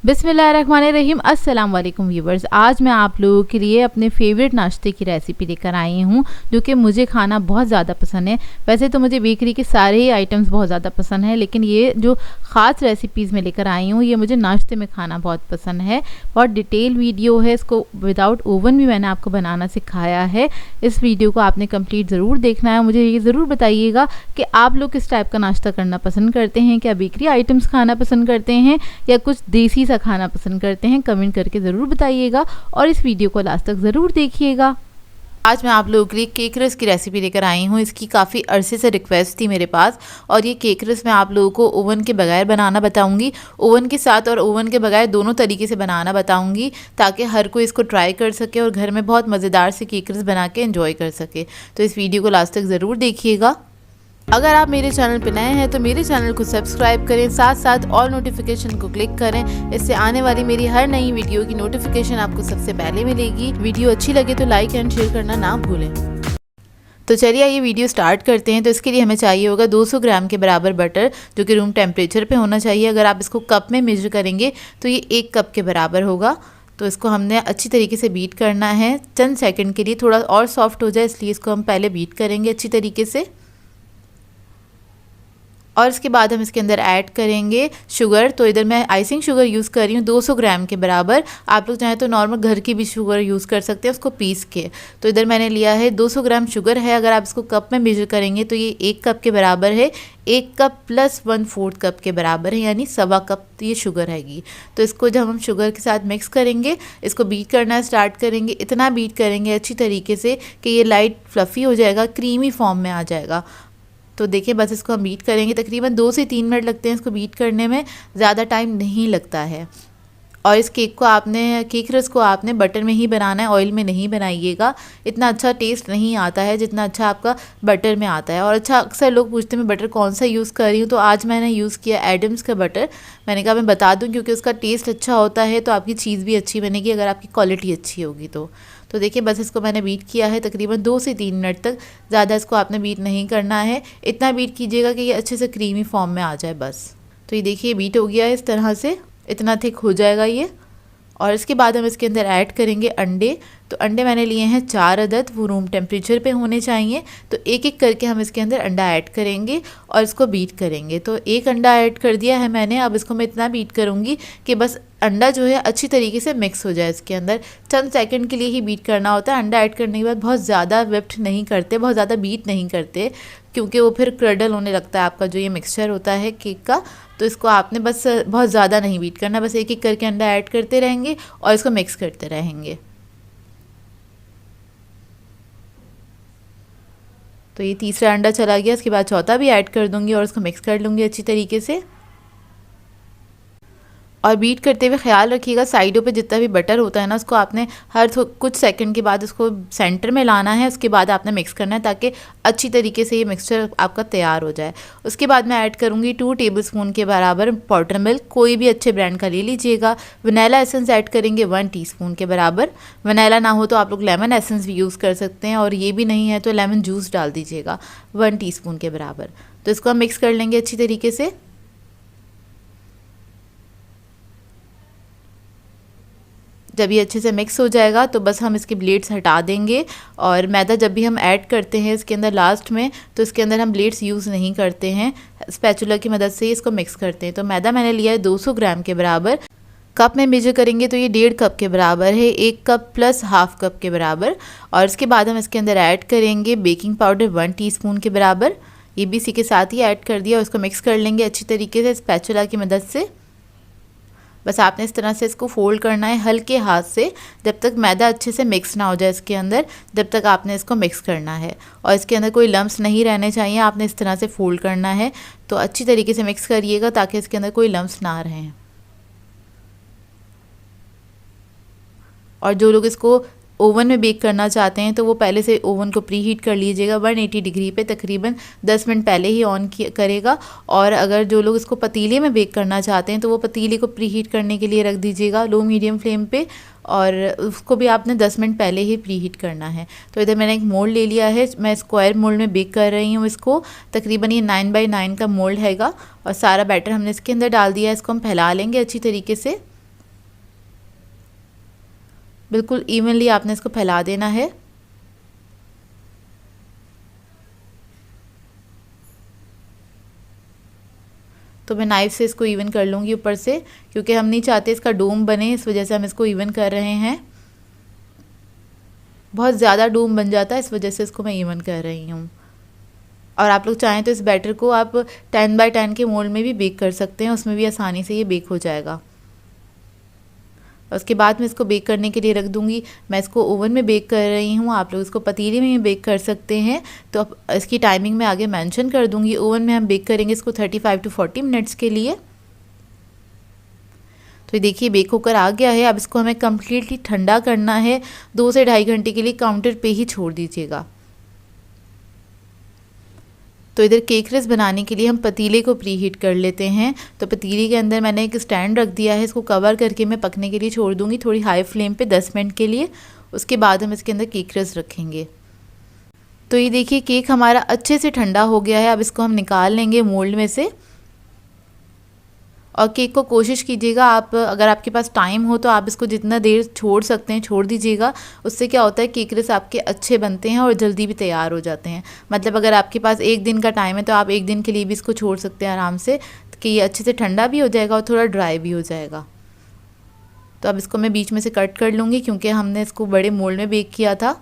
बिस्मिल्लाहिर्रहमानिर्रहीम। अस्सलाम वालेकुम व्यूवर्स। आज मैं आप लोगों के लिए अपने फेवरेट नाश्ते की रेसिपी लेकर आई हूँ जो कि मुझे खाना बहुत ज़्यादा पसंद है। वैसे तो मुझे बेकरी के सारे ही आइटम्स बहुत ज़्यादा पसंद है, लेकिन ये जो ख़ास रेसिपीज़ मैं लेकर आई हूँ ये मुझे नाश्ते में खाना बहुत पसंद है। बहुत डिटेल वीडियो है, इसको विदाउट ओवन भी मैंने आपको बनाना सिखाया है। इस वीडियो को आपने कंप्लीट ज़रूर देखना है। मुझे ये ज़रूर बताइएगा कि आप लोग किस टाइप का नाश्ता करना पसंद करते हैं। क्या बेकरी आइटम्स खाना पसंद करते हैं या कुछ देसी सा खाना पसंद करते हैं? कमेंट करके ज़रूर बताइएगा और इस वीडियो को लास्ट तक ज़रूर देखिएगा। आज मैं आप लोगों के लिए केक रस की रेसिपी लेकर आई हूँ। इसकी काफ़ी अरसे से रिक्वेस्ट थी मेरे पास, और ये केक रस मैं आप लोगों को ओवन के बगैर बनाना बताऊंगी, ओवन के साथ और ओवन के बगैर दोनों तरीके से बनाना बताऊंगी, ताकि हर कोई इसको ट्राई कर सके और घर में बहुत मज़ेदार से केक रस बना के एंजॉय कर सके। तो इस वीडियो को लास्ट तक ज़रूर देखिएगा। अगर आप मेरे चैनल पर नए हैं तो मेरे चैनल को सब्सक्राइब करें, साथ साथ ऑल नोटिफिकेशन को क्लिक करें। इससे आने वाली मेरी हर नई वीडियो की नोटिफिकेशन आपको सबसे पहले मिलेगी। वीडियो अच्छी लगे तो लाइक एंड शेयर करना ना भूलें। तो चलिए ये वीडियो स्टार्ट करते हैं। तो इसके लिए हमें चाहिए होगा 200 ग्राम के बराबर बटर, जो कि रूम टेम्परेचर पे होना चाहिए। अगर आप इसको कप में मेजर करेंगे तो ये 1 कप के बराबर होगा। तो इसको हमने अच्छी तरीके से बीट करना है चंद सेकंड के लिए, थोड़ा और सॉफ्ट हो जाए इसलिए इसको हम पहले बीट करेंगे अच्छी तरीके से। और इसके बाद हम इसके अंदर ऐड करेंगे शुगर। तो इधर मैं आइसिंग शुगर यूज़ कर रही हूँ 200 ग्राम के बराबर। आप लोग चाहें तो नॉर्मल घर की भी शुगर यूज़ कर सकते हैं, उसको पीस के। तो इधर मैंने लिया है 200 ग्राम शुगर है। अगर आप इसको कप में मेजर करेंगे तो ये 1 कप के बराबर है। 1 कप प्लस 1/4 कप के बराबर है, यानी 1.25 कप ये शुगर हैगी। तो इसको जब हम शुगर के साथ मिक्स करेंगे, इसको बीट करना स्टार्ट करेंगे। इतना बीट करेंगे अच्छी तरीके से कि ये लाइट फ्लफ़ी हो जाएगा, क्रीमी फॉर्म में आ जाएगा। तो देखिए बस इसको हम बीट करेंगे। तकरीबन 2 से 3 मिनट लगते हैं इसको बीट करने में, ज़्यादा टाइम नहीं लगता है। और इस केक रस को आपने बटर में ही बनाना है, ऑयल में नहीं बनाइएगा। इतना अच्छा टेस्ट नहीं आता है जितना अच्छा आपका बटर में आता है। और अच्छा, अक्सर लोग पूछते हैं मैं बटर कौन सा यूज़ कर रही हूँ, तो आज मैंने यूज़ किया एडम्स का बटर। मैंने कहा मैं बता दूँ क्योंकि उसका टेस्ट अच्छा होता है, तो आपकी चीज़ भी अच्छी बनेगी अगर आपकी क्वालिटी अच्छी होगी तो देखिए बस इसको मैंने बीट किया है तकरीबन 2 से 3 मिनट तक। ज़्यादा इसको आपने बीट नहीं करना है, इतना बीट कीजिएगा कि ये अच्छे से क्रीमी फॉर्म में आ जाए बस। तो ये देखिए बीट हो गया है इस तरह से, इतना थिक हो जाएगा ये। और इसके बाद हम इसके अंदर ऐड करेंगे अंडे। तो अंडे मैंने लिए हैं 4 अदद, वो रूम टेम्परेचर पे होने चाहिए। तो एक एक करके हम इसके अंदर अंडा ऐड करेंगे और इसको बीट करेंगे। तो 1 अंडा ऐड कर दिया है मैंने। अब इसको मैं इतना बीट करूँगी कि बस अंडा जो है अच्छी तरीके से मिक्स हो जाए इसके अंदर। चंद सेकंड के लिए ही बीट करना होता है। अंडा ऐड करने के बाद बहुत ज़्यादा विप्ट नहीं करते, बहुत ज़्यादा बीट नहीं करते, क्योंकि वो फिर क्रडल होने लगता है आपका जो ये मिक्सचर होता है केक का। तो इसको आपने बस बहुत ज़्यादा नहीं बीट करना, बस एक एक करके अंडा ऐड करते रहेंगे और इसको मिक्स करते रहेंगे। तो ये तीसरा अंडा चला गया, इसके बाद चौथा भी ऐड कर दूंगी और इसको मिक्स कर लूँगी अच्छी तरीके से। और बीट करते हुए ख्याल रखिएगा साइडों पे जितना भी बटर होता है ना, उसको आपने हर कुछ सेकंड के बाद उसको सेंटर में लाना है। उसके बाद आपने मिक्स करना है ताकि अच्छी तरीके से ये मिक्सचर आपका तैयार हो जाए। उसके बाद मैं ऐड करूँगी 2 टेबलस्पून के बराबर पाउडर मिल्क, कोई भी अच्छे ब्रांड का ले लीजिएगा। वनीला एसेंस ऐड करेंगे 1 टीस्पून के बराबर। वनीला ना हो तो आप लोग लेमन एसेंस भी यूज़ कर सकते हैं, और ये भी नहीं है तो लेमन जूस डाल दीजिएगा 1 टीस्पून के बराबर। तो इसको हम मिक्स कर लेंगे अच्छी तरीके से। जब ये अच्छे से मिक्स हो जाएगा तो बस हम इसके ब्लेड्स हटा देंगे। और मैदा जब भी हम ऐड करते हैं इसके अंदर लास्ट में, तो इसके अंदर हम ब्लेड्स यूज़ नहीं करते हैं, स्पैचुला की मदद से ही इसको मिक्स करते हैं। तो मैदा मैंने लिया है 200 ग्राम के बराबर। कप में मेजर करेंगे तो ये 1.5 कप के बराबर है, 1 कप प्लस हाफ कप के बराबर। और इसके बाद हम इसके अंदर ऐड करेंगे बेकिंग पाउडर 1 टीस्पून के बराबर। ये भी इसी के साथ ही ऐड कर दिया और इसको मिक्स कर लेंगे अच्छी तरीके से स्पैचुला की मदद से। बस आपने इस तरह से इसको फोल्ड करना है हल्के हाथ से, जब तक मैदा अच्छे से मिक्स ना हो जाए इसके अंदर, जब तक आपने इसको मिक्स करना है। और इसके अंदर कोई लम्स नहीं रहने चाहिए, आपने इस तरह से फोल्ड करना है। तो अच्छी तरीके से मिक्स करिएगा ताकि इसके अंदर कोई लम्स ना रहें। और जो लोग इसको ओवन में बेक करना चाहते हैं तो वो पहले से ओवन को प्री हीट कर लीजिएगा 180 डिग्री पे, तकरीबन 10 मिनट पहले ही ऑन करेगा। और अगर जो लोग इसको पतीले में बेक करना चाहते हैं तो वो पतीले को प्री हीट करने के लिए रख दीजिएगा लो मीडियम फ्लेम पे, और उसको भी आपने 10 मिनट पहले ही प्री हीट करना है। तो इधर मैंने एक मोल्ड ले लिया है, मैं स्क्वायर मोल्ड में बेक कर रही हूँ इसको। तकरीबन ये 9x9 का मोल्ड हैगा और सारा बैटर हमने इसके अंदर डाल दिया है। इसको हम फैला लेंगे अच्छी तरीके से। बिल्कुल इवनली आपने इसको फैला देना है। तो मैं नाइफ से इसको इवन कर लूँगी ऊपर से, क्योंकि हम नहीं चाहते इसका डोम बने, इस वजह से हम इसको इवन कर रहे हैं। बहुत ज़्यादा डोम बन जाता है, इस वजह से इसको मैं इवन कर रही हूँ। और आप लोग चाहें तो इस बैटर को आप 10 बाय 10 के मोल्ड में भी बेक कर सकते हैं, उसमें भी आसानी से ये बेक हो जाएगा। उसके बाद मैं इसको बेक करने के लिए रख दूंगी। मैं इसको ओवन में बेक कर रही हूँ, आप लोग इसको पतीले में भी बेक कर सकते हैं। तो अब इसकी टाइमिंग मैं आगे मेंशन कर दूंगी। ओवन में हम बेक करेंगे इसको 35 to 40 मिनट्स के लिए। तो ये देखिए बेक होकर आ गया है। अब इसको हमें कम्प्लीटली ठंडा करना है, 2 से 2.5 घंटे के लिए काउंटर पे ही छोड़ दीजिएगा। तो इधर केक रेस बनाने के लिए हम पतीले को प्री हीट कर लेते हैं। तो पतीले के अंदर मैंने एक स्टैंड रख दिया है, इसको कवर करके मैं पकने के लिए छोड़ दूंगी थोड़ी हाई फ्लेम पे 10 मिनट के लिए। उसके बाद हम इसके अंदर केक रेस रखेंगे। तो ये देखिए केक हमारा अच्छे से ठंडा हो गया है। अब इसको हम निकाल लेंगे मोल्ड में से। और केक को कोशिश कीजिएगा, आप अगर आपके पास टाइम हो तो आप इसको जितना देर छोड़ सकते हैं छोड़ दीजिएगा। उससे क्या होता है केक रेस आपके अच्छे बनते हैं और जल्दी भी तैयार हो जाते हैं। मतलब अगर आपके पास 1 दिन का टाइम है तो आप 1 दिन के लिए भी इसको छोड़ सकते हैं आराम से, कि ये अच्छे से ठंडा भी हो जाएगा और थोड़ा ड्राई भी हो जाएगा। तो अब इसको मैं बीच में से कट कर लूँगी, क्योंकि हमने इसको बड़े मोल्ड में बेक किया था।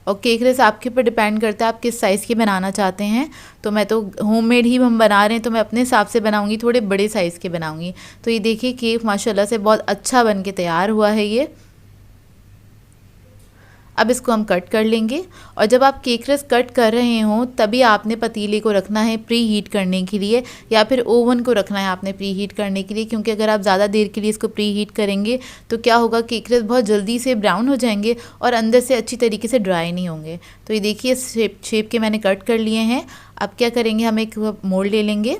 और केक रेस आपके ऊपर डिपेंड करता है आप किस साइज़ के बनाना चाहते हैं। तो मैं तो होममेड ही हम बना रहे हैं, तो मैं अपने हिसाब से बनाऊंगी, थोड़े बड़े साइज़ के बनाऊंगी। तो ये देखिए केक माशाल्लाह से बहुत अच्छा बन के तैयार हुआ है ये। अब इसको हम कट कर लेंगे। और जब आप केक रेस कट कर रहे हों तभी आपने पतीले को रखना है प्री हीट करने के लिए, या फिर ओवन को रखना है आपने प्री हीट करने के लिए। क्योंकि अगर आप ज़्यादा देर के लिए इसको प्री हीट करेंगे तो क्या होगा, केक रेस बहुत जल्दी से ब्राउन हो जाएंगे और अंदर से अच्छी तरीके से ड्राई नहीं होंगे। तो ये देखिए शेप के मैंने कट कर लिए हैं। अब क्या करेंगे, हम एक मोल्ड ले लेंगे।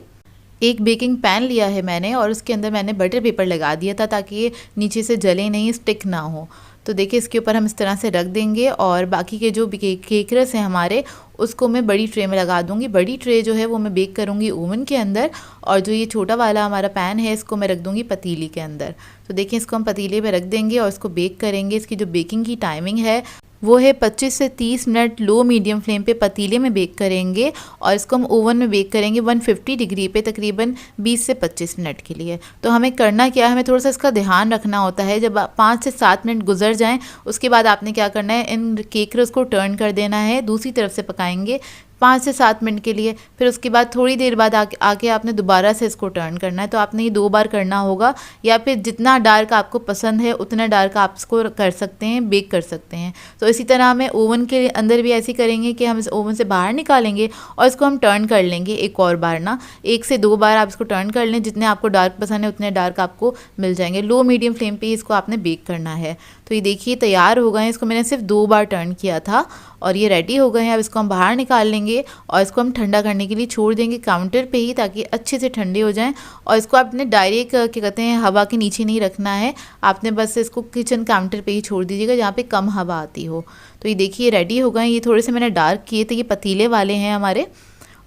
एक बेकिंग पैन लिया है मैंने और उसके अंदर मैंने बटर पेपर लगा दिया था ताकि ये नीचे से जले नहीं, स्टिक ना हो। तो देखिए इसके ऊपर हम इस तरह से रख देंगे। और बाकी के जो केक रेस हैं हमारे, उसको मैं बड़ी ट्रे में लगा दूंगी। बड़ी ट्रे जो है वो मैं बेक करूंगी ओवन के अंदर, और जो ये छोटा वाला हमारा पैन है इसको मैं रख दूंगी पतीली के अंदर। तो देखिए इसको हम पतीले में रख देंगे और इसको बेक करेंगे। इसकी जो बेकिंग की टाइमिंग है वो है 25 से 30 मिनट लो मीडियम फ्लेम पे पतीले में बेक करेंगे। और इसको हम ओवन में बेक करेंगे 150 डिग्री पे तकरीबन 20 से 25 मिनट के लिए। तो हमें करना क्या है, हमें थोड़ा सा इसका ध्यान रखना होता है। जब 5 से 7 मिनट गुजर जाएं उसके बाद आपने क्या करना है, इन केक रेस को टर्न कर देना है, दूसरी तरफ से पकाएंगे 5 से 7 मिनट के लिए। फिर उसके बाद थोड़ी देर बाद आके आपने दोबारा से इसको टर्न करना है। तो आपने ये 2 बार करना होगा, या फिर जितना डार्क आपको पसंद है उतना डार्क आप इसको कर सकते हैं, बेक कर सकते हैं। तो इसी तरह हमें ओवन के अंदर भी ऐसे करेंगे कि हम इस ओवन से बाहर निकालेंगे और इसको हम टर्न कर लेंगे एक और बार ना, 1 से 2 बार आप इसको टर्न कर लें। जितने आपको डार्क पसंद है उतने डार्क आपको मिल जाएंगे। लो मीडियम फ्लेम पे इसको आपने बेक करना है। तो ये देखिए तैयार हो गए हैं। इसको मैंने सिर्फ 2 बार टर्न किया था और ये रेडी हो गए हैं। अब इसको हम बाहर निकाल लेंगे और इसको हम ठंडा करने के लिए छोड़ देंगे काउंटर पे ही, ताकि अच्छे से ठंडे हो जाएं। और इसको आपने डायरेक्ट क्या कहते हैं हवा के नीचे नहीं रखना है, आपने बस इसको किचन काउंटर पे ही छोड़ दीजिएगा जहाँ पे कम हवा आती हो। तो ये देखिए रेडी हो गए। ये थोड़े से मैंने डार्क किए थे, ये पतीले वाले हैं हमारे,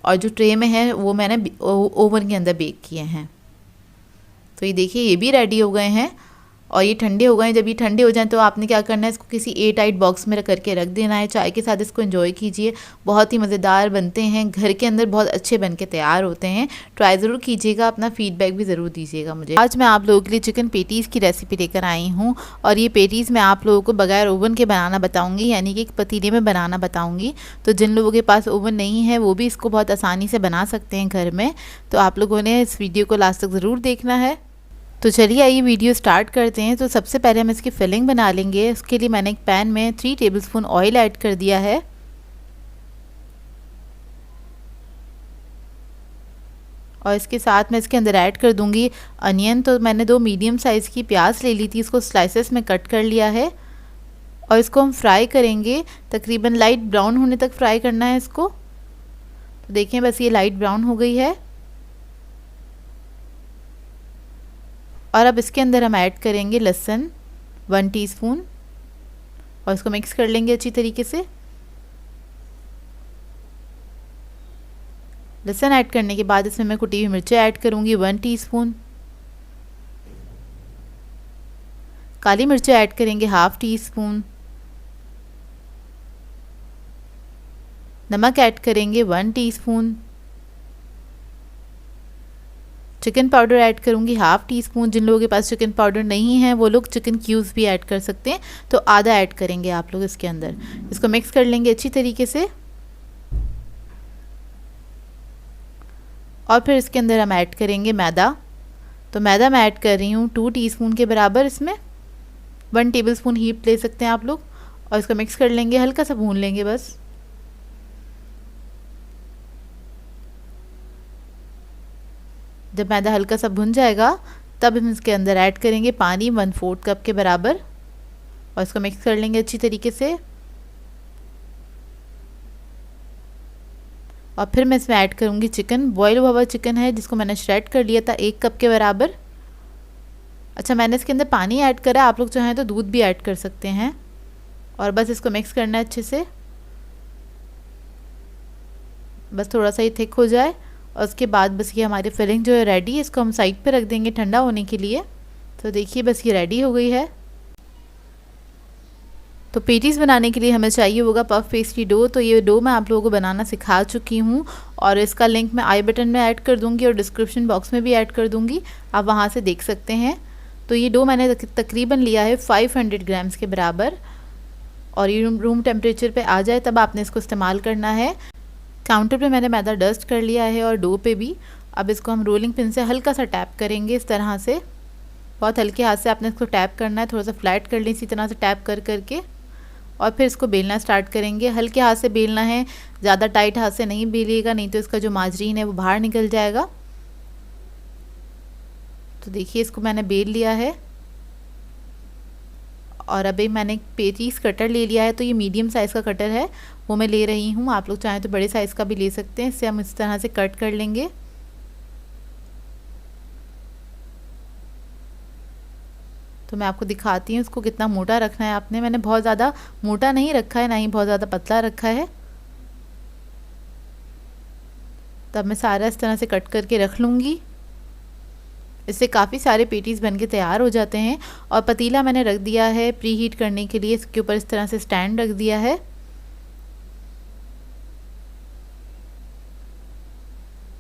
और जो ट्रे में है वो मैंने ओवन के अंदर बेक किए हैं। तो ये देखिए ये भी रेडी हो गए हैं और ये ठंडे हो गए। जब ये ठंडे हो जाएं तो आपने क्या करना है, इसको किसी एयरटाइट बॉक्स में करके रख देना है। चाय के साथ इसको एंजॉय कीजिए, बहुत ही मज़ेदार बनते हैं, घर के अंदर बहुत अच्छे बन के तैयार होते हैं। ट्राई ज़रूर कीजिएगा, अपना फीडबैक भी ज़रूर दीजिएगा मुझे। आज मैं आप लोगों के लिए चिकन पेटीज़ की रेसिपी लेकर आई हूँ, और ये पेटीज़ मैं आप लोगों को बगैर ओवन के बनाना बताऊँगी, यानी कि एक पतीले में बनाना बताऊँगी। तो जिन लोगों के पास ओवन नहीं है वो भी इसको बहुत आसानी से बना सकते हैं घर में। तो आप लोगों ने इस वीडियो को लास्ट तक ज़रूर देखना है। तो चलिए आइए वीडियो स्टार्ट करते हैं। तो सबसे पहले हम इसकी फिलिंग बना लेंगे। उसके लिए मैंने एक पैन में 3 टेबलस्पून ऑयल ऐड कर दिया है, और इसके साथ मैं इसके अंदर ऐड कर दूंगी अनियन। तो मैंने 2 मीडियम साइज़ की प्याज ले ली थी, इसको स्लाइसेस में कट कर लिया है और इसको हम फ्राई करेंगे। तकरीबन लाइट ब्राउन होने तक फ्राई करना है इसको। तो देखें बस ये लाइट ब्राउन हो गई है। और अब इसके अंदर हम ऐड करेंगे लहसुन 1 टीस्पून, और इसको मिक्स कर लेंगे अच्छी तरीके से। लहसुन ऐड करने के बाद इसमें मैं कुटी हुई मिर्चें ऐड करूंगी 1 टीस्पून। काली मिर्च ऐड करेंगे हाफ़ टी स्पून, नमक ऐड करेंगे 1 टीस्पून, चिकन पाउडर ऐड करूँगी हाफ़ टी स्पून। जिन लोगों के पास चिकन पाउडर नहीं है वो लोग चिकन क्यूब्स भी ऐड कर सकते हैं, तो आधा ऐड करेंगे आप लोग इसके अंदर। इसको मिक्स कर लेंगे अच्छी तरीके से और फिर इसके अंदर हम ऐड करेंगे मैदा। तो मैदा मैं ऐड कर रही हूँ 2 टीस्पून के बराबर, इसमें 1 टेबलस्पून हीट ले सकते हैं आप लोग। और इसको मिक्स कर लेंगे, हल्का सा भून लेंगे बस। जब मैदा हल्का सा भुन जाएगा तब हम इसके अंदर ऐड करेंगे पानी 1/4 कप के बराबर और इसको मिक्स कर लेंगे अच्छी तरीके से। और फिर मैं इसमें ऐड करूँगी चिकन, बॉयल हुआ चिकन है जिसको मैंने श्रेड कर लिया था 1 कप के बराबर। अच्छा, मैंने इसके अंदर पानी ऐड करा, आप लोग चाहें तो दूध भी ऐड कर सकते हैं। और बस इसको मिक्स करना है अच्छे से, बस थोड़ा सा ही थिक हो जाए। और उसके बाद बस ये हमारी फिलिंग जो है रेडी है, इसको हम साइड पे रख देंगे ठंडा होने के लिए। तो देखिए बस ये रेडी हो गई है। तो पेटीज़ बनाने के लिए हमें चाहिए होगा पफ पेस्ट्री डो। तो ये डो मैं आप लोगों को बनाना सिखा चुकी हूँ और इसका लिंक मैं आई बटन में ऐड कर दूँगी और डिस्क्रिप्शन बॉक्स में भी ऐड कर दूँगी, आप वहाँ से देख सकते हैं। तो ये डो मैंने तकरीबन लिया है 500 ग्राम्स के बराबर और ये रूम टेम्परेचर पे आ जाए तब आपने इसको इस्तेमाल करना है। काउंटर पे मैंने मैदा डस्ट कर लिया है और डो पे भी। अब इसको हम रोलिंग पिन से हल्का सा टैप करेंगे इस तरह से, बहुत हल्के हाथ से आपने इसको टैप करना है, थोड़ा सा फ्लैट कर लें इसी तरह से टैप कर करके। और फिर इसको बेलना स्टार्ट करेंगे, हल्के हाथ से बेलना है, ज़्यादा टाइट हाथ से नहीं बेलिएगा, नहीं तो इसका जो माजरीन है वो बाहर निकल जाएगा। तो देखिए इसको मैंने बेल लिया है और अभी मैंने पेटीज कटर ले लिया है। तो ये मीडियम साइज़ का कटर है वो मैं ले रही हूँ, आप लोग चाहें तो बड़े साइज़ का भी ले सकते हैं। इससे हम इस तरह से कट कर लेंगे। तो मैं आपको दिखाती हूँ इसको कितना मोटा रखना है आपने। मैंने बहुत ज़्यादा मोटा नहीं रखा है, ना ही बहुत ज़्यादा पतला रखा है। तब मैं सारा इस तरह से कट करके रख लूँगी। इससे काफ़ी सारे पेटीज़ बनके तैयार हो जाते हैं। और पतीला मैंने रख दिया है प्री हीट करने के लिए, इसके ऊपर इस तरह से स्टैंड रख दिया है।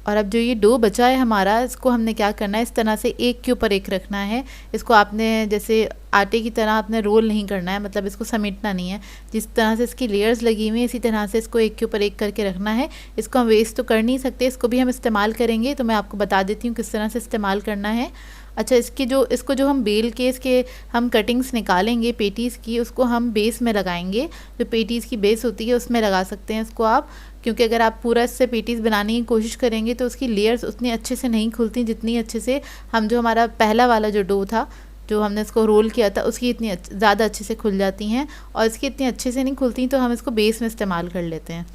और अब जो ये डो बचा है हमारा, इसको हमने क्या करना है, इस तरह से एक के ऊपर एक रखना है। इसको आपने जैसे आटे की तरह आपने रोल नहीं करना है, मतलब इसको समेटना नहीं है। जिस तरह से इसकी लेयर्स लगी हुई हैं इसी तरह से इसको एक के ऊपर एक करके रखना है। इसको हम वेस्ट तो कर नहीं सकते, इसको भी हम इस्तेमाल करेंगे। तो मैं आपको बता देती हूँ किस तरह से इस्तेमाल करना है। अच्छा, इसको जो हम बेल के इसके हम कटिंग्स निकालेंगे पेटीज़ की, उसको हम बेस में लगाएंगे। जो पेटीज़ की बेस होती है उसमें लगा सकते हैं इसको आप, क्योंकि अगर आप पूरा इससे पेटीज़ बनाने की कोशिश करेंगे तो उसकी लेयर्स उतनी अच्छे से नहीं खुलती जितनी अच्छे से हम जो हमारा पहला वाला जो डो था जो हमने इसको रोल किया था उसकी इतनी ज़्यादा अच्छे से खुल जाती हैं। और इसकी इतनी अच्छे से नहीं खुलती, तो हम इसको बेस में इस्तेमाल कर लेते हैं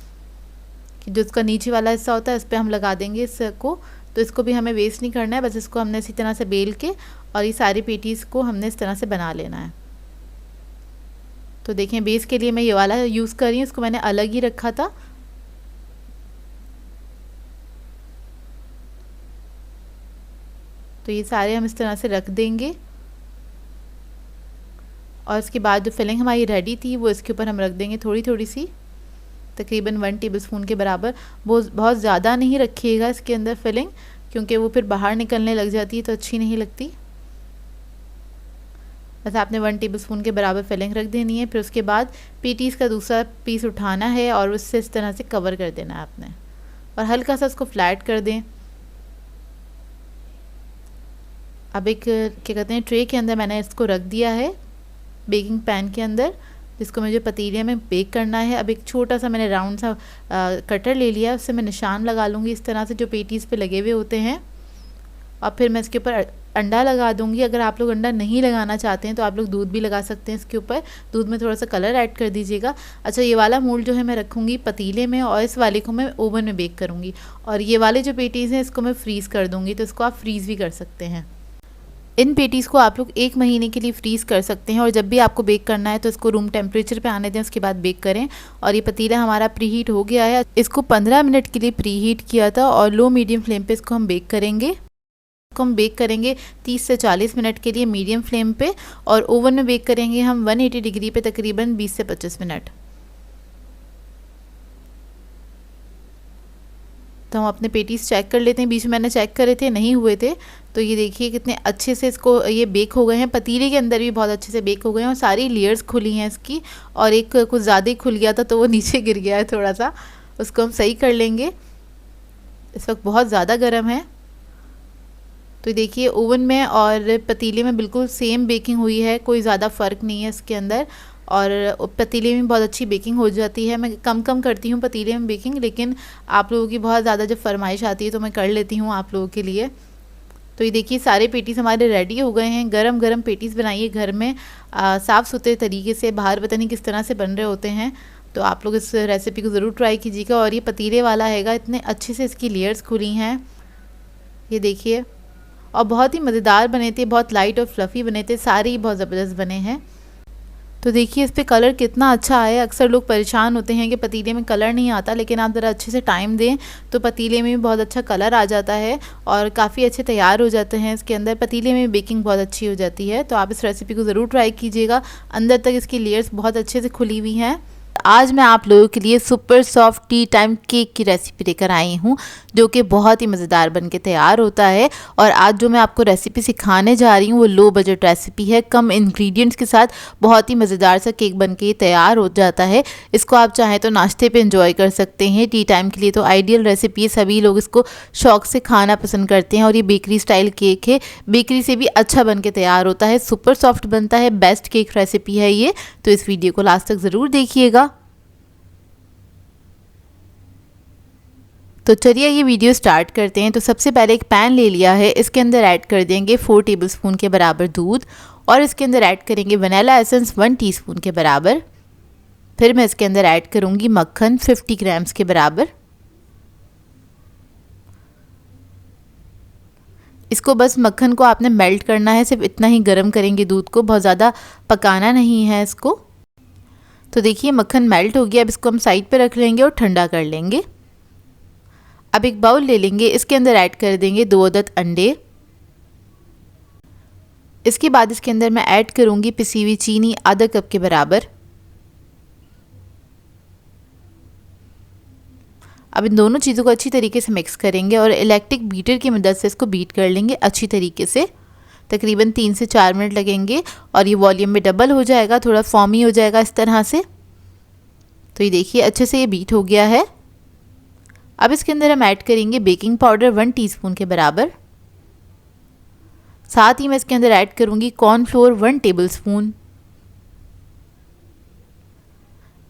कि जो इसका नीचे वाला हिस्सा होता है इस पर हम लगा देंगे इसको। तो इसको भी हमें वेस्ट नहीं करना है, बस इसको हमने इसी तरह से बेल के और ये सारी पेटीज़ को हमने इस तरह से बना लेना है। तो देखें बेस के लिए मैं ये वाला यूज़ कर रही हूँ, इसको मैंने अलग ही रखा था। तो ये सारे हम इस तरह से रख देंगे और इसके बाद जो फिलिंग हमारी रेडी थी वो इसके ऊपर हम रख देंगे थोड़ी थोड़ी सी, तकरीबन 1 टेबलस्पून के बराबर। बहुत ज़्यादा नहीं रखिएगा इसके अंदर फिलिंग, क्योंकि वो फिर बाहर निकलने लग जाती है तो अच्छी नहीं लगती। बस आपने 1 टेबलस्पून के बराबर फिलिंग रख देनी है। फिर उसके बाद पेटीज़ का दूसरा पीस उठाना है और उससे इस तरह से कवर कर देना है आपने और हल्का सा उसको फ्लैट कर दें। अब एक क्या कहते हैं ट्रे के अंदर मैंने इसको रख दिया है, बेकिंग पैन के अंदर, जिसको मुझे पतीले में बेक करना है। अब एक छोटा सा मैंने राउंड सा कटर ले लिया है, उससे मैं निशान लगा लूँगी इस तरह से जो पेटीज़ पे लगे हुए होते हैं। और फिर मैं इसके ऊपर अंडा लगा दूँगी। अगर आप लोग अंडा नहीं लगाना चाहते हैं तो आप लोग दूध भी लगा सकते हैं इसके ऊपर, दूध में थोड़ा सा कलर ऐड कर दीजिएगा। अच्छा, ये वाला मोल्ड जो है मैं रखूँगी पतीले में और इस वाले को मैं ओवन में बेक करूँगी। और ये वाले जो पेटीज़ हैं इसको मैं फ्रीज़ कर दूँगी, तो इसको आप फ्रीज़ भी कर सकते हैं। इन पेटीज़ को आप लोग 1 महीने के लिए फ्रीज़ कर सकते हैं और जब भी आपको बेक करना है तो इसको रूम टेम्परेचर पे आने दें, उसके बाद बेक करें। और ये पतीला हमारा प्री हीट हो गया है, इसको 15 मिनट के लिए प्री हीट किया था और लो मीडियम फ्लेम पे इसको हम बेक करेंगे। को हम बेक करेंगे 30 से 40 मिनट के लिए मीडियम फ्लेम पे, और ओवन में बेक करेंगे हम 180 डिग्री पे तकरीबन 20 से 25 मिनट। तो हम अपने पेटीज चेक कर लेते हैं। बीच में मैंने चेक करे थे, नहीं हुए थे, तो ये देखिए कितने अच्छे से इसको ये बेक हो गए हैं। पतीले के अंदर भी बहुत अच्छे से बेक हो गए हैं और सारी लेयर्स खुली हैं इसकी, और एक कुछ ज़्यादा ही खुल गया था तो वो नीचे गिर गया है थोड़ा सा, उसको हम सही कर लेंगे। इस वक्त बहुत ज़्यादा गर्म है। तो देखिए ओवन में और पतीले में बिल्कुल सेम बेकिंग हुई है, कोई ज़्यादा फ़र्क नहीं है इसके अंदर। और पतीले में बहुत अच्छी बेकिंग हो जाती है। मैं कम करती हूँ पतीले में बेकिंग, लेकिन आप लोगों की बहुत ज़्यादा जब फरमाइश आती है तो मैं कर लेती हूँ आप लोगों के लिए। तो ये देखिए सारे पेटीज़ हमारे रेडी हो गए हैं। गरम गरम पेटीज़ बनाइए घर में साफ़ सुथरे तरीके से, बाहर पता नहीं किस तरह से बन रहे होते हैं। तो आप लोग इस रेसिपी को ज़रूर ट्राई कीजिएगा। और ये पतीले वाला हैगा, इतने अच्छे से इसकी लेयर्स खुली हैं, ये देखिए, और बहुत ही मज़ेदार बने थे, बहुत लाइट और फ्लफ़ी बने थे, सारे ही बहुत ज़बरदस्त बने हैं। तो देखिए इस पे कलर कितना अच्छा आया। अक्सर लोग परेशान होते हैं कि पतीले में कलर नहीं आता, लेकिन आप ज़रा अच्छे से टाइम दें तो पतीले में भी बहुत अच्छा कलर आ जाता है और काफ़ी अच्छे तैयार हो जाते हैं। इसके अंदर पतीले में बेकिंग बहुत अच्छी हो जाती है। तो आप इस रेसिपी को ज़रूर ट्राई कीजिएगा। अंदर तक इसकी लेयर्स बहुत अच्छे से खुली हुई हैं। आज मैं आप लोगों के लिए super soft T time cake की रेसिपी लेकर आई हूँ, जो कि बहुत ही मज़ेदार बनके तैयार होता है। और आज जो मैं आपको रेसिपी सिखाने जा रही हूँ वो लो बजट रेसिपी है, कम इंग्रेडिएंट्स के साथ बहुत ही मज़ेदार सा केक बनके तैयार हो जाता है। इसको आप चाहें तो नाश्ते पे एंजॉय कर सकते हैं। टी टाइम के लिए तो आइडियल रेसिपी है, सभी लोग इसको शौक़ से खाना पसंद करते हैं। और ये बेकरी स्टाइल केक है, बेकरी से भी अच्छा बनके तैयार होता है, सुपर सॉफ्ट बनता है, बेस्ट केक रेसिपी है ये। तो इस वीडियो को लास्ट तक ज़रूर देखिएगा। तो चलिए ये वीडियो स्टार्ट करते हैं। तो सबसे पहले एक पैन ले लिया है, इसके अंदर ऐड कर देंगे 4 टेबलस्पून के बराबर दूध, और इसके अंदर ऐड करेंगे वनीला एसेंस 1 टीस्पून के बराबर। फिर मैं इसके अंदर ऐड करूँगी मक्खन 50 ग्राम्स के बराबर। इसको बस मक्खन को आपने मेल्ट करना है, सिर्फ इतना ही गर्म करेंगे दूध को, बहुत ज़्यादा पकाना नहीं है इसको। तो देखिए मक्खन मेल्ट हो गया, अब इसको हम साइड पे रख लेंगे और ठंडा कर लेंगे। अब एक बाउल ले लेंगे, इसके अंदर ऐड कर देंगे 2 अदद अंडे। इसके बाद इसके अंदर मैं ऐड करूँगी पिसी हुई चीनी आधा कप के बराबर। अब इन दोनों चीज़ों को अच्छी तरीके से मिक्स करेंगे और इलेक्ट्रिक बीटर की मदद से इसको बीट कर लेंगे अच्छी तरीके से। तकरीबन 3 से 4 मिनट लगेंगे और ये वॉल्यूम में डबल हो जाएगा, थोड़ा फॉर्मी हो जाएगा इस तरह से। तो ये देखिए अच्छे से ये बीट हो गया है। अब इसके अंदर हम ऐड करेंगे बेकिंग पाउडर 1 टीस्पून के बराबर। साथ ही मैं इसके अंदर ऐड करूंगी कॉर्नफ्लोर 1 टेबलस्पून।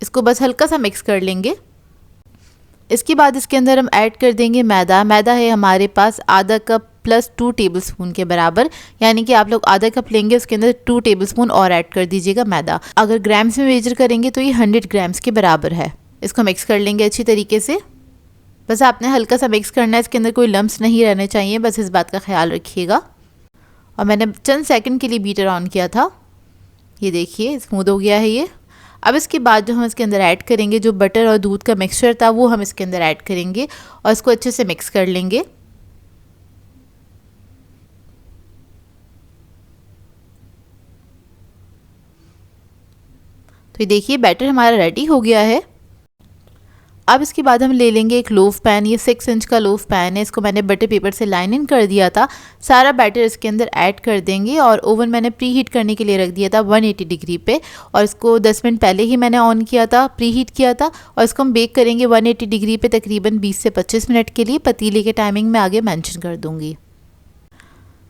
इसको बस हल्का सा मिक्स कर लेंगे। इसके बाद इसके अंदर हम ऐड कर देंगे मैदा। मैदा है हमारे पास आधा कप प्लस 2 टेबलस्पून के बराबर, यानी कि आप लोग आधा कप लेंगे, उसके अंदर 2 टेबलस्पून और ऐड कर दीजिएगा मैदा। अगर ग्राम्स में मेजर करेंगे तो ये 100 ग्राम्स के बराबर है। इसको मिक्स कर लेंगे अच्छी तरीके से। बस आपने हल्का सा मिक्स करना है, इसके अंदर कोई लम्प्स नहीं रहने चाहिए, बस इस बात का ख्याल रखिएगा। और मैंने चंद सेकंड के लिए बीटर ऑन किया था। ये देखिए स्मूथ हो गया है ये। अब इसके बाद जो हम इसके अंदर ऐड करेंगे, जो बटर और दूध का मिक्सचर था वो हम इसके अंदर ऐड करेंगे और इसको अच्छे से मिक्स कर लेंगे। तो ये देखिए बैटर हमारा रेडी हो गया है। अब इसके बाद हम ले लेंगे एक लोफ पैन। ये 6 इंच का लोफ पैन है, इसको मैंने बटर पेपर से लाइनिंग कर दिया था। सारा बैटर इसके अंदर ऐड कर देंगे और ओवन मैंने प्री हीट करने के लिए रख दिया था 180 डिग्री पे, और इसको 10 मिनट पहले ही मैंने ऑन किया था, प्री हीट किया था। और इसको हम बेक करेंगे 180 डिग्री पे तकरीबन 20 से 25 मिनट के लिए। पतीले के टाइमिंग मैं आगे मेंशन कर दूँगी।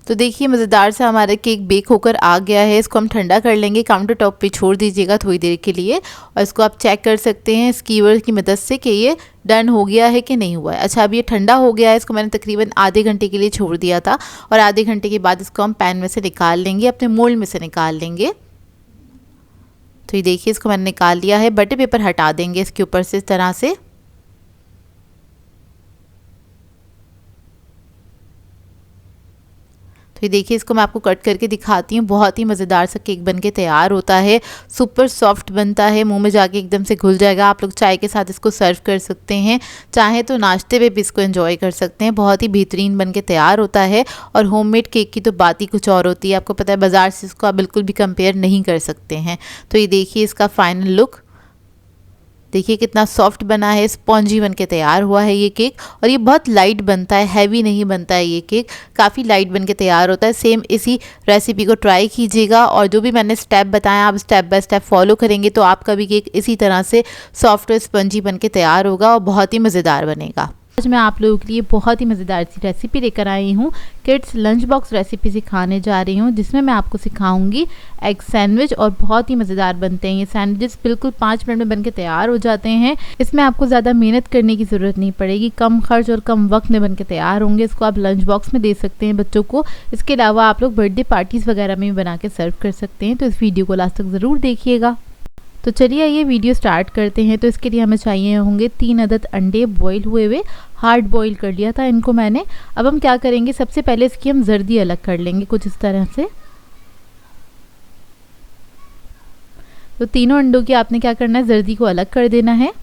तो देखिए मज़ेदार सा हमारा केक बेक होकर आ गया है। इसको हम ठंडा कर लेंगे, काउंटर टॉप पे छोड़ दीजिएगा थोड़ी देर के लिए, और इसको आप चेक कर सकते हैं स्कीवर की मदद से कि ये डन हो गया है कि नहीं हुआ है। अच्छा अब ये ठंडा हो गया है, इसको मैंने तकरीबन आधे घंटे के लिए छोड़ दिया था, और आधे घंटे के बाद इसको हम पैन में से निकाल लेंगे, अपने मोल्ड में से निकाल लेंगे। तो ये देखिए इसको मैंने निकाल लिया है। बटर पेपर हटा देंगे इसके ऊपर से इस तरह से। तो तो ये देखिए, इसको मैं आपको कट करके दिखाती हूँ। बहुत ही मज़ेदार सा केक बनके तैयार होता है, सुपर सॉफ्ट बनता है, मुंह में जाके एकदम से घुल जाएगा। आप लोग चाय के साथ इसको सर्व कर सकते हैं, चाहे तो नाश्ते पे भी इसको एंजॉय कर सकते हैं। बहुत ही बेहतरीन बनके तैयार होता है। और होममेड केक की तो बात ही कुछ और होती है। आपको पता है, बाज़ार से इसको आप बिल्कुल भी कंपेयर नहीं कर सकते हैं। तो ये देखिए इसका फाइनल लुक, देखिए कितना सॉफ्ट बना है, स्पॉन्जी बन के तैयार हुआ है ये केक। और ये बहुत लाइट बनता है, हैवी नहीं बनता है ये केक, काफ़ी लाइट बन के तैयार होता है। सेम इसी रेसिपी को ट्राई कीजिएगा और जो भी मैंने स्टेप बताया आप स्टेप बाय स्टेप फॉलो करेंगे तो आपका भी केक इसी तरह से सॉफ्ट और स्पंजी बन के तैयार होगा और बहुत ही मज़ेदार बनेगा। आज मैं आप लोगों के लिए बहुत ही मज़ेदार सी रेसिपी लेकर आई हूँ। किड्स लंच बॉक्स रेसिपी सिखाने जा रही हूँ, जिसमें मैं आपको सिखाऊंगी एग सैंडविच। और बहुत ही मज़ेदार बनते हैं ये सैंडविच, बिल्कुल 5 मिनट में बनके तैयार हो जाते हैं। इसमें आपको ज़्यादा मेहनत करने की ज़रूरत नहीं पड़ेगी, कम खर्च और कम वक्त में बनके तैयार होंगे। इसको आप लंच बॉक्स में दे सकते हैं बच्चों को। इसके अलावा आप लोग बर्थडे पार्टीज़ वगैरह में भी बना के सर्व कर सकते हैं। तो इस वीडियो को लास्ट तक ज़रूर देखिएगा। तो चलिए ये वीडियो स्टार्ट करते हैं। तो इसके लिए हमें चाहिए होंगे 3 अदद अंडे, बॉईल हुए, हार्ड बॉईल कर लिया था इनको मैंने। अब हम क्या करेंगे, सबसे पहले इसकी हम जर्दी अलग कर लेंगे कुछ इस तरह से। तो तीनों अंडों की आपने क्या करना है, जर्दी को अलग कर देना है।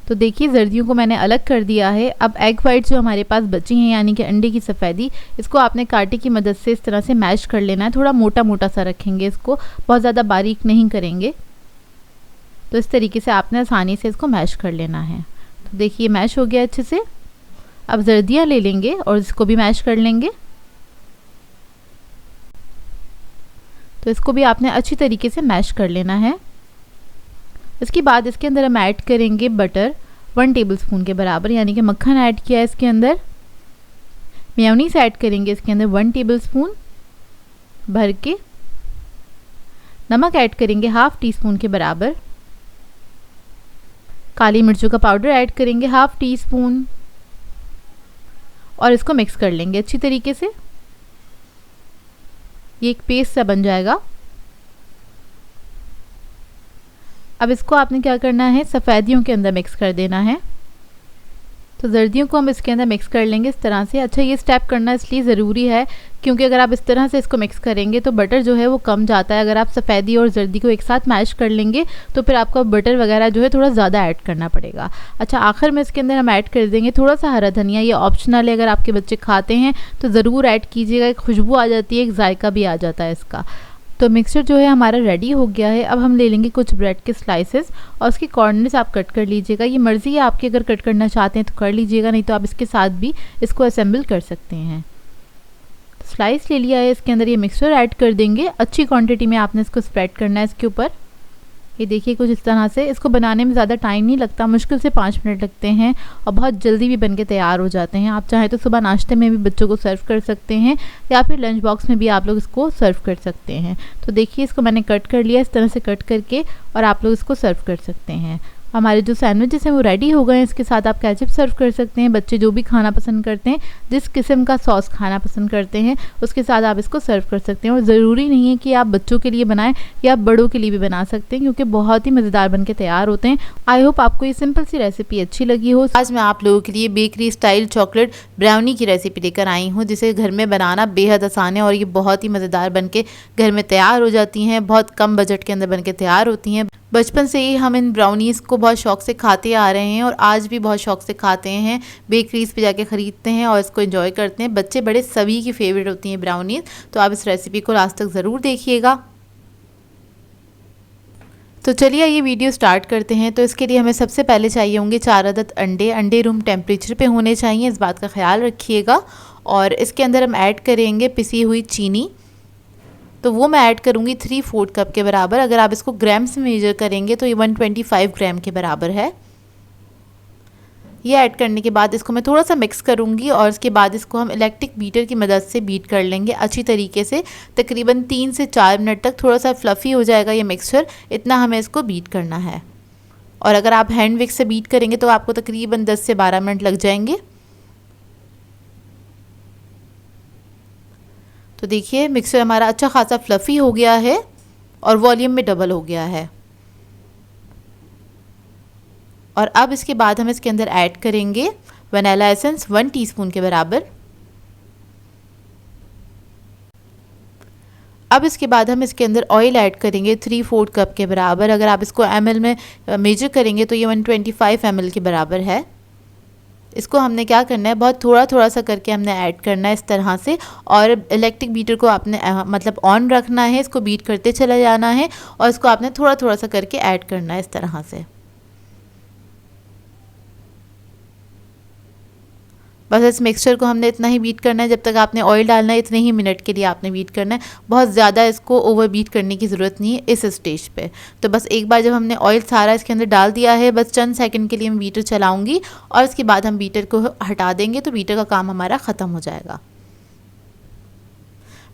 तो देखिए जर्दियों को मैंने अलग कर दिया है। अब एग वाइट जो हमारे पास बची हैं, यानी कि अंडे की सफ़ेदी, इसको आपने कांटे की मदद से इस तरह से मैश कर लेना है। थोड़ा मोटा मोटा सा रखेंगे इसको, बहुत ज़्यादा बारीक नहीं करेंगे। तो इस तरीके से आपने आसानी से इसको मैश कर लेना है। तो देखिए मैश हो गया अच्छे से। अब जर्दियाँ ले लेंगे और इसको भी मैश कर लेंगे। तो इसको भी आपने अच्छी तरीके से मैश कर लेना है। इसके बाद इसके अंदर हम ऐड करेंगे बटर 1 टेबलस्पून के बराबर, यानी कि मक्खन ऐड किया है इसके अंदर। मेयोनीज ऐड करेंगे इसके अंदर 1 टेबलस्पून भर के। नमक ऐड करेंगे 1/2 टीस्पून के बराबर। काली मिर्चों का पाउडर ऐड करेंगे 1/2 टीस्पून और इसको मिक्स कर लेंगे अच्छी तरीके से। ये एक पेस्ट सा बन जाएगा। अब इसको आपने क्या करना है, सफ़ेदियों के अंदर मिक्स कर देना है। तो जर्दियों को हम इसके अंदर मिक्स कर लेंगे इस तरह से। अच्छा, ये स्टेप करना इसलिए ज़रूरी है क्योंकि अगर आप इस तरह से इसको मिक्स करेंगे तो बटर जो है वो कम जाता है। अगर आप सफ़ेदी और जर्दी को एक साथ मैश कर लेंगे तो फिर आपको बटर वगैरह जो है थोड़ा ज़्यादा ऐड करना पड़ेगा। अच्छा, आखिर में इसके अंदर हम ऐड कर देंगे थोड़ा सा हरा धनिया। ये ऑप्शनल है, अगर आपके बच्चे खाते हैं तो ज़रूर ऐड कीजिएगा। एक खुशबू आ जाती है, एक जायका भी आ जाता है इसका। तो मिक्सचर जो है हमारा रेडी हो गया है। अब हम ले लेंगे कुछ ब्रेड के स्लाइसेस और उसकी कॉर्नर्स आप कट कर लीजिएगा। ये मर्ज़ी है आपकी, अगर कट करना चाहते हैं तो कर लीजिएगा, नहीं तो आप इसके साथ भी इसको असेंबल कर सकते हैं। स्लाइस ले लिया है, इसके अंदर ये मिक्सचर ऐड कर देंगे। अच्छी क्वांटिटी में आपने इसको स्प्रेड करना है इसके ऊपर। ये देखिए कुछ इस तरह से। इसको बनाने में ज़्यादा टाइम नहीं लगता, मुश्किल से 5 मिनट लगते हैं और बहुत जल्दी भी बनके तैयार हो जाते हैं। आप चाहें तो सुबह नाश्ते में भी बच्चों को सर्व कर सकते हैं या फिर लंच बॉक्स में भी आप लोग इसको सर्व कर सकते हैं। तो देखिए इसको मैंने कट कर लिया इस तरह से कट करके और आप लोग इसको सर्व कर सकते हैं। हमारे जो सैंडविचेस हैं वो रेडी हो गए हैं। इसके साथ आप केचप सर्व कर सकते हैं। बच्चे जो भी खाना पसंद करते हैं, जिस किस्म का सॉस खाना पसंद करते हैं, उसके साथ आप इसको सर्व कर सकते हैं। और ज़रूरी नहीं है कि आप बच्चों के लिए बनाएं, या आप बड़ों के लिए भी बना सकते हैं, क्योंकि बहुत ही मज़ेदार बनके तैयार होते हैं। आई होप आपको ये सिंपल सी रेसिपी अच्छी लगी हो। आज मैं आप लोगों के लिए बेकरी स्टाइल चॉकलेट ब्राउनी की रेसिपी लेकर आई हूँ, जिसे घर में बनाना बेहद आसान है और ये बहुत ही मज़ेदार बनके घर में तैयार हो जाती हैं। बहुत कम बजट के अंदर बनके तैयार होती हैं। बचपन से ही हम इन ब्राउनीज़ को बहुत शौक़ से खाते आ रहे हैं और आज भी बहुत शौक़ से खाते हैं। बेकरीज़ पे जाके ख़रीदते हैं और इसको एंजॉय करते हैं। बच्चे बड़े सभी की फेवरेट होती हैं ब्राउनीज़। तो आप इस रेसिपी को लास्ट तक ज़रूर देखिएगा। तो चलिए ये वीडियो स्टार्ट करते हैं। तो इसके लिए हमें सबसे पहले चाहिए होंगे 4 अदद अंडे। अंडे रूम टेम्परेचर पे होने चाहिए, इस बात का ख्याल रखिएगा। और इसके अंदर हम ऐड करेंगे पिसी हुई चीनी। तो वो मैं ऐड करूँगी 3/4 कप के बराबर। अगर आप इसको ग्राम्स में मेजर करेंगे तो ये 125 ग्राम के बराबर है। ये ऐड करने के बाद इसको मैं थोड़ा सा मिक्स करूँगी और उसके बाद इसको हम इलेक्ट्रिक बीटर की मदद से बीट कर लेंगे अच्छी तरीके से। तकरीबन 3 से 4 मिनट तक थोड़ा सा फ्लफ़ी हो जाएगा ये मिक्सचर, इतना हमें इसको बीट करना है। और अगर आप हैंड विक्स से बीट करेंगे तो आपको तकरीबन 10 से 12 मिनट लग जाएंगे। तो देखिए मिक्सचर हमारा अच्छा खासा फ्लफ़ी हो गया है और वॉल्यूम में डबल हो गया है। और अब इसके बाद हम इसके अंदर ऐड करेंगे वनीला एसेंस 1 टीस्पून के बराबर। अब इसके बाद हम इसके अंदर ऑयल ऐड करेंगे 3/4 कप के बराबर। अगर आप इसको ml में मेजर करेंगे तो ये 125 ml के बराबर है। इसको हमने क्या करना है, बहुत थोड़ा थोड़ा सा करके हमने ऐड करना है इस तरह से। और इलेक्ट्रिक बीटर को आपने मतलब ऑन रखना है, इसको बीट करते चला जाना है और इसको आपने थोड़ा थोड़ा सा करके ऐड करना है इस तरह से। बस इस मिक्सचर को हमने इतना ही बीट करना है, जब तक आपने ऑयल डालना है इतने ही मिनट के लिए आपने बीट करना है। बहुत ज़्यादा इसको ओवर बीट करने की ज़रूरत नहीं है इस स्टेज पे। तो बस एक बार जब हमने ऑयल सारा इसके अंदर डाल दिया है, बस चंद सेकंड के लिए मैं बीटर चलाऊंगी और इसके बाद हम बीटर को हटा देंगे तो बीटर का काम हमारा ख़त्म हो जाएगा।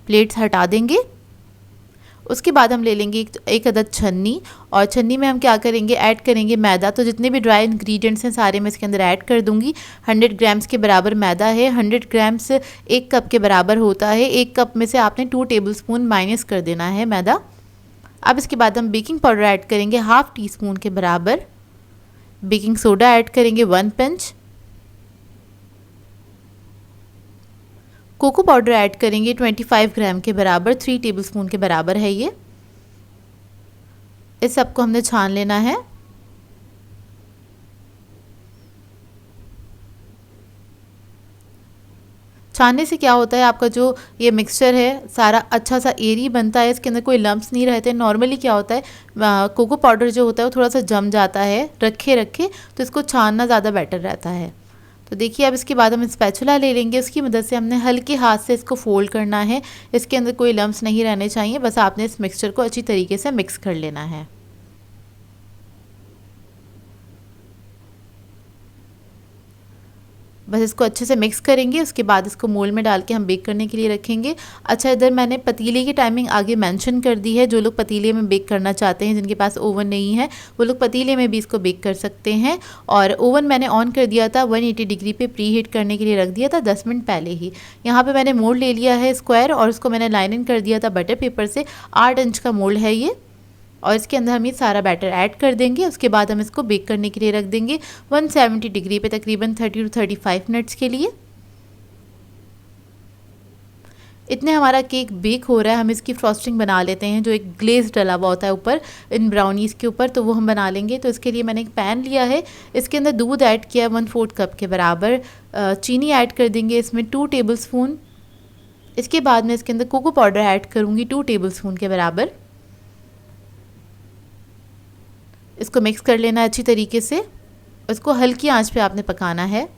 प्लेट्स हटा देंगे। उसके बाद हम ले लेंगे एक अदद छन्नी और छन्नी में हम क्या करेंगे, ऐड करेंगे मैदा। तो जितने भी ड्राई इंग्रेडिएंट्स हैं सारे मैं इसके अंदर ऐड कर दूंगी। 100 ग्राम्स के बराबर मैदा है। 100 ग्राम्स 1 कप के बराबर होता है। 1 कप में से आपने 2 टेबलस्पून माइनस कर देना है मैदा। अब इसके बाद हम बेकिंग पाउडर ऐड करेंगे 1/2 टीस्पून के बराबर। बेकिंग सोडा ऐड करेंगे 1 पिंच। कोको पाउडर ऐड करेंगे 25 ग्राम के बराबर, 3 टेबलस्पून के बराबर है ये। इस सबको हमने छान लेना है। छानने से क्या होता है, आपका जो ये मिक्सचर है सारा अच्छा सा एरी बनता है, इसके अंदर कोई लम्प्स नहीं रहते। नॉर्मली क्या होता है, कोको पाउडर जो होता है वो थोड़ा सा जम जाता है रखे रखे, तो इसको छानना ज़्यादा बेटर रहता है। तो देखिए अब इसके बाद हम स्पैचुला ले लेंगे, उसकी मदद से हमने हल्के हाथ से इसको फोल्ड करना है। इसके अंदर कोई लम्प्स नहीं रहने चाहिए, बस आपने इस मिक्सचर को अच्छी तरीके से मिक्स कर लेना है। बस इसको अच्छे से मिक्स करेंगे, उसके बाद इसको मोल्ड में डाल के हम बेक करने के लिए रखेंगे। अच्छा, इधर मैंने पतीले की टाइमिंग आगे मेंशन कर दी है। जो लोग पतीले में बेक करना चाहते हैं, जिनके पास ओवन नहीं है, वो लोग पतीले में भी इसको बेक कर सकते हैं। और ओवन मैंने ऑन कर दिया था, 180 डिग्री पे प्री हीट करने के लिए रख दिया था 10 मिनट पहले ही। यहाँ पर मैंने मोल्ड ले लिया है स्क्वायर और उसको मैंने लाइनिंग कर दिया था बटर पेपर से। 8 इंच का मोल्ड है ये और इसके अंदर हम ये सारा बैटर ऐड कर देंगे। उसके बाद हम इसको बेक करने के लिए रख देंगे 170 डिग्री पे तकरीबन 30 to 35 मिनट्स के लिए। इतने हमारा केक बेक हो रहा है, हम इसकी फ्रॉस्टिंग बना लेते हैं। जो एक ग्लेज डला हुआ होता है ऊपर इन ब्राउनीज़ के ऊपर, तो वो हम बना लेंगे। तो इसके लिए मैंने एक पैन लिया है, इसके अंदर दूध ऐड किया 1/4 कप के बराबर। चीनी ऐड कर देंगे इसमें 2 टेबलस्पून। इसके बाद में इसके अंदर कोको पाउडर ऐड करूँगी 2 टेबलस्पून के बराबर। इसको मिक्स कर लेना है अच्छी तरीके से। इसको हल्की आंच पे आपने पकाना है।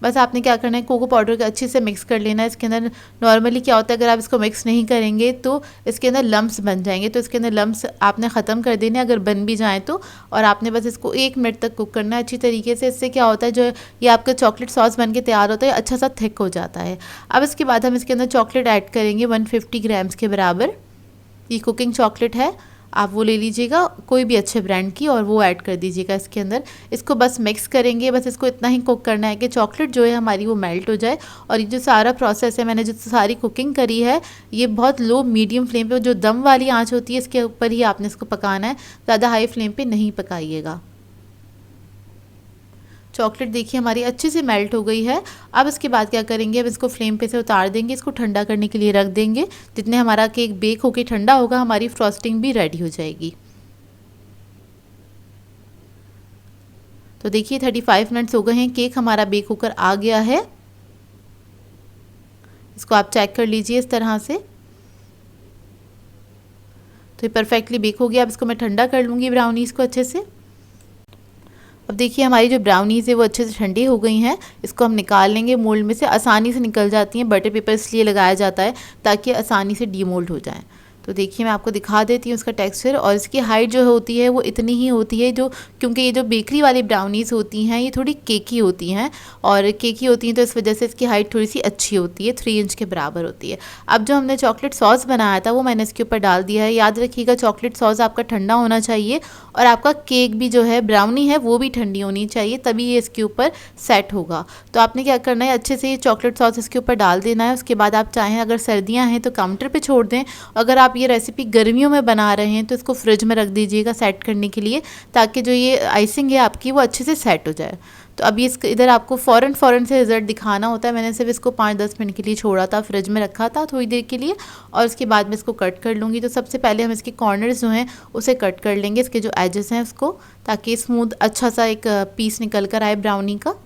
बस आपने क्या करना है, कोको पाउडर को अच्छे से मिक्स कर लेना है। इसके अंदर नॉर्मली क्या होता है, अगर आप इसको मिक्स नहीं करेंगे तो इसके अंदर लम्प्स बन जाएंगे। तो इसके अंदर लम्प्स आपने ख़त्म कर देने अगर बन भी जाएँ तो। और आपने बस इसको 1 मिनट तक कुक करना है अच्छी तरीके से। इससे क्या होता है, जो ये आपका चॉकलेट सॉस बन के तैयार होता है अच्छा सा थिक हो जाता है। अब इसके बाद हम इसके अंदर चॉकलेट ऐड करेंगे 150 ग्राम्स के बराबर। ये कुकिंग चॉकलेट है, आप वो ले लीजिएगा कोई भी अच्छे ब्रांड की और वो ऐड कर दीजिएगा इसके अंदर। इसको बस मिक्स करेंगे, बस इसको इतना ही कुक करना है कि चॉकलेट जो है हमारी वो मेल्ट हो जाए। और ये जो सारा प्रोसेस है, मैंने जो सारी कुकिंग करी है, ये बहुत लो मीडियम फ्लेम पे, जो दम वाली आंच होती है इसके ऊपर ही आपने इसको पकाना है, ज़्यादा हाई फ्लेम पे नहीं पकाइएगा। चॉकलेट देखिए हमारी अच्छे से मेल्ट हो गई है। अब इसके बाद क्या करेंगे, अब इसको फ्लेम पे से उतार देंगे, इसको ठंडा करने के लिए रख देंगे। जितने हमारा केक बेक होके ठंडा होगा, हमारी फ्रॉस्टिंग भी रेडी हो जाएगी। तो देखिए 35 मिनट्स हो गए हैं, केक हमारा बेक होकर आ गया है। इसको आप चेक कर लीजिए इस तरह से। तो ये परफेक्टली बेक हो गया। अब इसको मैं ठंडा कर लूँगी ब्राउनीज़ को अच्छे से। अब देखिए हमारी जो ब्राउनीज़ है वो अच्छे से ठंडी हो गई हैं। इसको हम निकाल लेंगे मोल्ड में से, आसानी से निकल जाती हैं। बटर पेपर इसलिए लगाया जाता है ताकि आसानी से डीमोल्ड हो जाए। तो देखिए मैं आपको दिखा देती हूँ इसका टेक्सचर। और इसकी हाइट जो होती है वो इतनी ही होती है, जो क्योंकि ये जो बेकरी वाली ब्राउनीज़ होती हैं ये थोड़ी केकी होती हैं, और केकी होती हैं तो इस वजह से इसकी हाइट थोड़ी सी अच्छी होती है, 3 इंच के बराबर होती है। अब जो हमने चॉकलेट सॉस बनाया था वो मैंने इसके ऊपर डाल दिया है। याद रखिएगा चॉकलेट सॉस आपका ठंडा होना चाहिए और आपका केक भी जो है ब्राउनी है वो भी ठंडी होनी चाहिए, तभी ये इसके ऊपर सेट होगा। तो आपने क्या करना है, अच्छे से ये चॉकलेट सॉस इसके ऊपर डाल देना है। उसके बाद आप चाहें अगर सर्दियाँ हैं तो काउंटर पर छोड़ दें, अगर आप आप ये रेसिपी गर्मियों में बना रहे हैं तो इसको फ्रिज में रख दीजिएगा सेट करने के लिए, ताकि जो ये आइसिंग है आपकी वो अच्छे से सेट हो जाए। तो अभी इस इधर आपको फ़ौरन से रिज़ल्ट दिखाना होता है। मैंने सिर्फ इसको 5-10 मिनट के लिए छोड़ा था, फ्रिज में रखा था थोड़ी देर के लिए, और उसके बाद मैं इसको कट कर लूँगी। तो सबसे पहले हम इसके कॉर्नर्स जो हैं उसे कट कर लेंगे, इसके जो एजेस हैं उसको, ताकि स्मूथ अच्छा सा एक पीस निकल कर आए ब्राउनी का।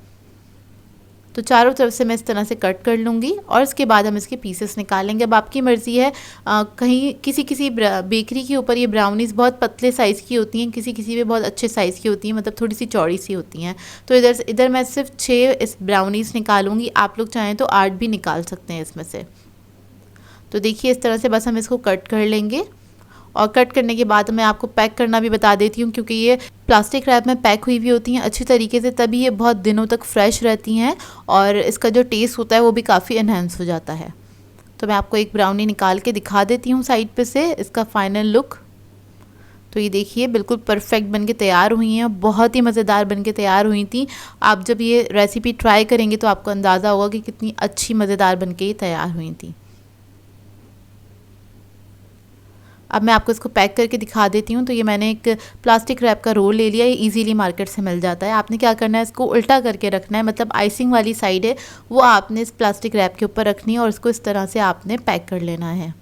तो चारों तरफ से मैं इस तरह से कट कर लूँगी और इसके बाद हम इसके पीसेस निकालेंगे। अब आपकी मर्ज़ी है, कहीं किसी बेकरी के ऊपर ये ब्राउनीज़ बहुत पतले साइज़ की होती हैं, किसी पे बहुत अच्छे साइज़ की होती हैं, मतलब थोड़ी सी चौड़ी सी होती हैं। तो इधर मैं सिर्फ 6 इस ब्राउनीज़ निकालूँगी। आप लोग चाहें तो 8 भी निकाल सकते हैं इसमें से। तो देखिए इस तरह से बस हम इसको कट कर लेंगे, और कट करने के बाद मैं आपको पैक करना भी बता देती हूँ, क्योंकि ये प्लास्टिक रैप में पैक हुई भी होती हैं अच्छी तरीके से, तभी ये बहुत दिनों तक फ्रेश रहती हैं और इसका जो टेस्ट होता है वो भी काफ़ी एनहेंस हो जाता है। तो मैं आपको एक ब्राउनी निकाल के दिखा देती हूँ साइड पे से, इसका फाइनल लुक। तो ये देखिए बिल्कुल परफेक्ट बनके तैयार हुई हैं, बहुत ही मज़ेदार बनके तैयार हुई थी। आप जब ये रेसिपी ट्राई करेंगे तो आपको अंदाज़ा होगा कि कितनी अच्छी मज़ेदार बनके ये तैयार हुई थी। अब मैं आपको इसको पैक करके दिखा देती हूँ। तो ये मैंने एक प्लास्टिक रैप का रोल ले लिया, ये इजीली मार्केट से मिल जाता है। आपने क्या करना है, इसको उल्टा करके रखना है, मतलब आइसिंग वाली साइड है वो आपने इस प्लास्टिक रैप के ऊपर रखनी है और इसको इस तरह से आपने पैक कर लेना है।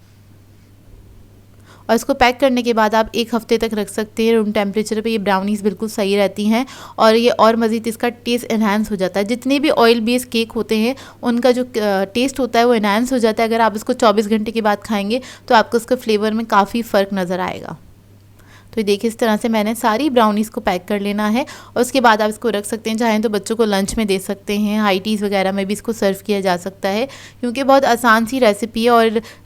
और इसको पैक करने के बाद आप 1 हफ्ते तक रख सकते हैं रूम टेम्परेचर पे। ये ब्राउनीज़ बिल्कुल सही रहती हैं और ये और मज़ीद इसका टेस्ट एनहांस हो जाता है। जितने भी ऑयल बेस्ड केक होते हैं उनका जो टेस्ट होता है वो एनहांस हो जाता है। अगर आप इसको 24 घंटे के बाद खाएंगे तो आपको इसका फ्लेवर में काफ़ी फ़र्क नज़र आएगा। तो ये देखिए इस तरह से मैंने सारी ब्राउनीज़ को पैक कर लेना है और उसके बाद आप इसको रख सकते हैं। चाहें तो बच्चों को लंच में दे सकते हैं, हाई टीज़ वगैरह में भी इसको सर्व किया जा सकता है, क्योंकि बहुत आसान सी रेसिपी है।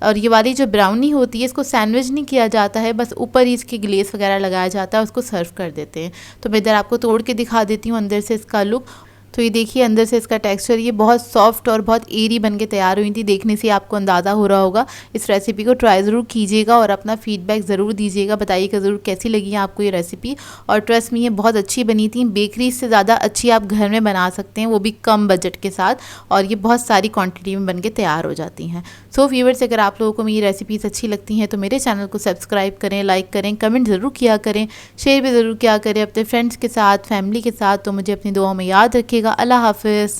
और ये वाली जो ब्राउनी होती है इसको सैंडविच नहीं किया जाता है, बस ऊपर ही इसके ग्लेस वगैरह लगाया जाता है, उसको सर्व कर देते हैं। तो मैं इधर आपको तोड़ के दिखा देती हूँ अंदर से इसका लुक। तो ये देखिए अंदर से इसका टेक्सचर ये बहुत सॉफ्ट और बहुत एरी बन के तैयार हुई थी। देखने से आपको अंदाज़ा हो रहा होगा। इस रेसिपी को ट्राई ज़रूर कीजिएगा और अपना फीडबैक ज़रूर दीजिएगा, बताइएगा ज़रूर कैसी लगी है आपको ये रेसिपी। और ट्रस्ट में ये बहुत अच्छी बनी थी, बेकरी से ज़्यादा अच्छी आप घर में बना सकते हैं, वो भी कम बजट के साथ, और ये बहुत सारी क्वान्टिटी में बन के तैयार हो जाती हैं। सो व्यूअर्स, अगर आप लोगों को मेरी रेसिपीज़ अच्छी लगती हैं तो मेरे चैनल को सब्सक्राइब करें, लाइक करें, कमेंट ज़रूर किया करें, शेयर भी ज़रूर किया करें अपने फ्रेंड्स के साथ, फैमिली के साथ। तो मुझे अपनी दुआओं में याद रखिएगा। अल्लाह हाफ़िज़।